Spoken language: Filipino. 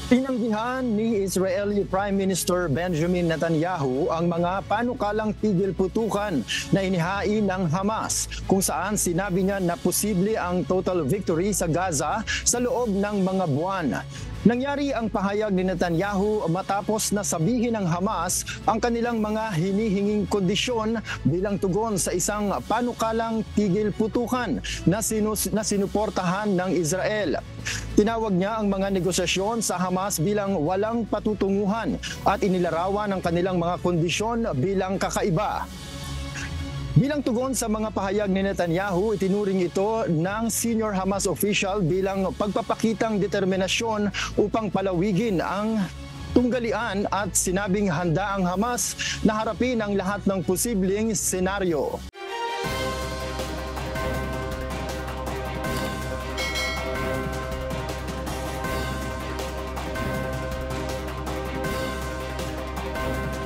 Tinanggihan ni Israeli Prime Minister Benjamin Netanyahu ang mga panukalang tigil putukan na inihain ng Hamas, kung saan sinabi niya na posible ang total victory sa Gaza sa loob ng mga buwan. Nangyari ang pahayag ni Netanyahu matapos na sabihin ng Hamas ang kanilang mga hinihinging kondisyon bilang tugon sa isang panukalang tigil putukan na sinuportahan ng Israel. Tinawag niya ang mga negosasyon sa Hamas bilang walang patutunguhan at inilarawan ang kanilang mga kondisyon bilang kakaiba. Bilang tugon sa mga pahayag ni Netanyahu, itinuring ito ng senior Hamas official bilang pagpapakitang determinasyon upang palawigin ang tunggalian at sinabing handa ang Hamas na harapin ang lahat ng posibleng senaryo.